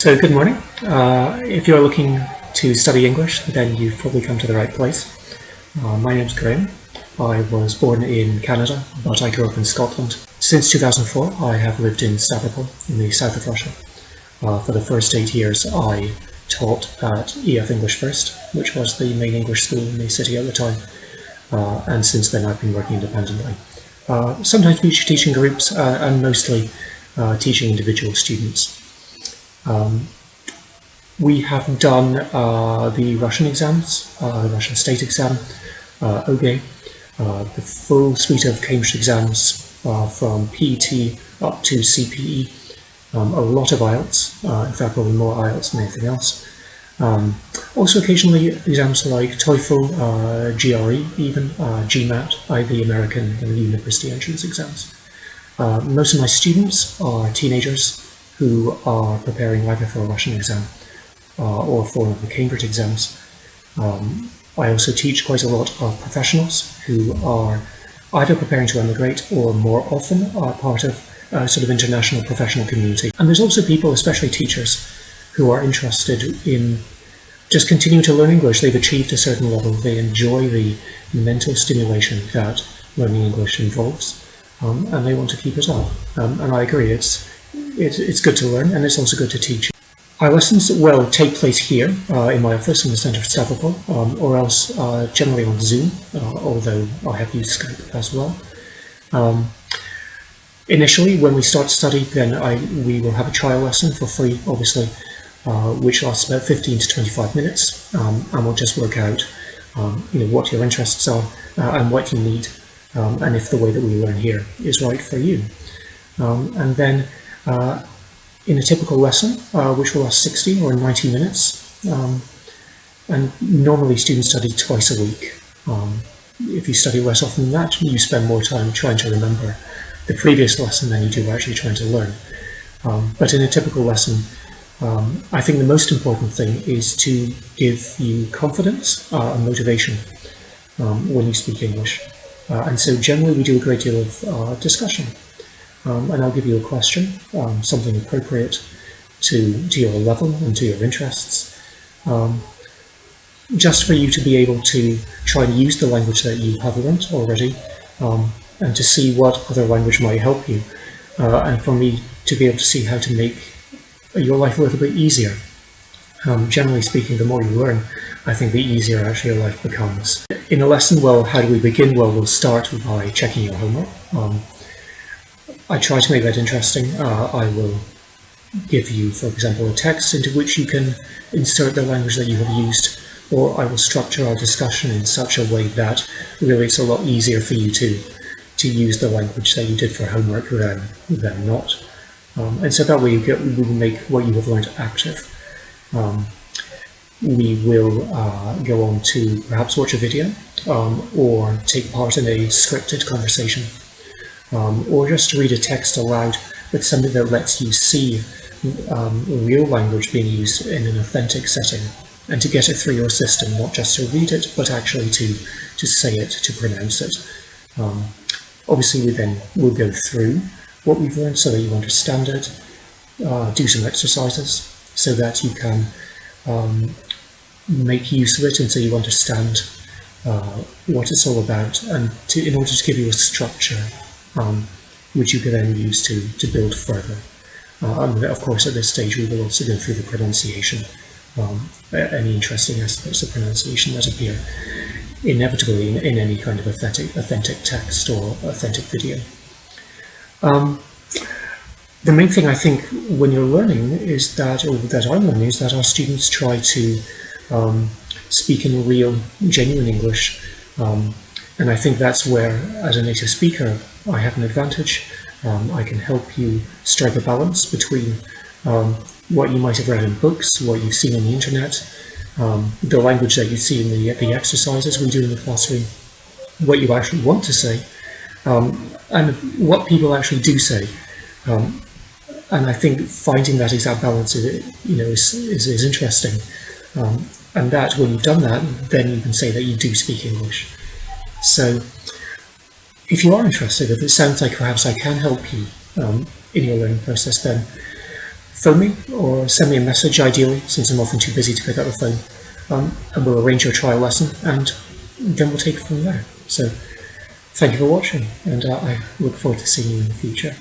So good morning. If you're looking to study English, then you've probably come to the right place. My name's Graham. I was born in Canada, but I grew up in Scotland. Since 2004, I have lived in Stavropol in the south of Russia. For the first 8 years, I taught at EF English First, which was the main English school in the city at the time. And since then, I've been working independently. Sometimes teaching groups and mostly teaching individual students. We have done the Russian exams, the Russian state exam, OGE, the full suite of Cambridge exams from PET up to CPE, a lot of IELTS, in fact probably more IELTS than anything else. Also occasionally exams like TOEFL, GRE even, GMAT, the American university entrance exams. Most of my students are teenagers who are preparing either for a Russian exam or for one of the Cambridge exams. I also teach quite a lot of professionals who are either preparing to emigrate or more often are part of a sort of international professional community. And there's also people, especially teachers, who are interested in just continuing to learn English. They've achieved a certain level, they enjoy the mental stimulation that learning English involves, and they want to keep it up. And I agree, it's good to learn, and it's also good to teach. Our lessons will take place here in my office in the centre of Stavropol, or else generally on Zoom, although I have used Skype as well. Initially, when we start study, then we will have a trial lesson for free, obviously, which lasts about 15 to 25 minutes, and we'll just work out what your interests are and what you need, and if the way that we learn here is right for you. And then in a typical lesson, which will last 60 or 90 minutes, and normally students study twice a week. If you study less often than that, you spend more time trying to remember the previous lesson than you do actually trying to learn. But in a typical lesson, I think the most important thing is to give you confidence and motivation when you speak English. And so generally we do a great deal of discussion. And I'll give you a question, something appropriate to your level and to your interests, just for you to be able to try and use the language that you have learned already, and to see what other language might help you, and for me to be able to see how to make your life a little bit easier. Generally speaking, the more you learn, I think the easier actually your life becomes. In a lesson, well, how do we begin? Well, we'll start by checking your homework. I try to make that interesting. I will give you, for example, a text into which you can insert the language that you have used, or I will structure our discussion in such a way that really it's a lot easier for you to use the language that you did for homework than not. And so that way we will make what you have learned active. We will go on to perhaps watch a video, or take part in a scripted conversation. Or just read a text aloud, but something that lets you see real language being used in an authentic setting, and to get it through your system, not just to read it, but actually to say it, to pronounce it. Obviously, we then will go through what we've learned so that you understand it, do some exercises so that you can make use of it, and so you understand what it's all about, and in order to give you a structure which you can then use to build further. And of course, at this stage, we will also go through the pronunciation, any interesting aspects of pronunciation that appear inevitably in any kind of authentic text or authentic video. The main thing I think when you're learning is that, or that I'm learning, is that our students try to speak in real, genuine English. And I think that's where, as a native speaker, I have an advantage. I can help you strike a balance between what you might have read in books, what you've seen on the internet, the language that you see in the exercises we do in the classroom, what you actually want to say, and what people actually do say. And I think finding that exact balance is interesting. And that when you've done that, then you can say that you do speak English. So if you are interested, if it sounds like perhaps I can help you in your learning process, then phone me or send me a message, ideally, since I'm often too busy to pick up the phone, and we'll arrange your trial lesson, and then we'll take it from there. So thank you for watching, and I look forward to seeing you in the future.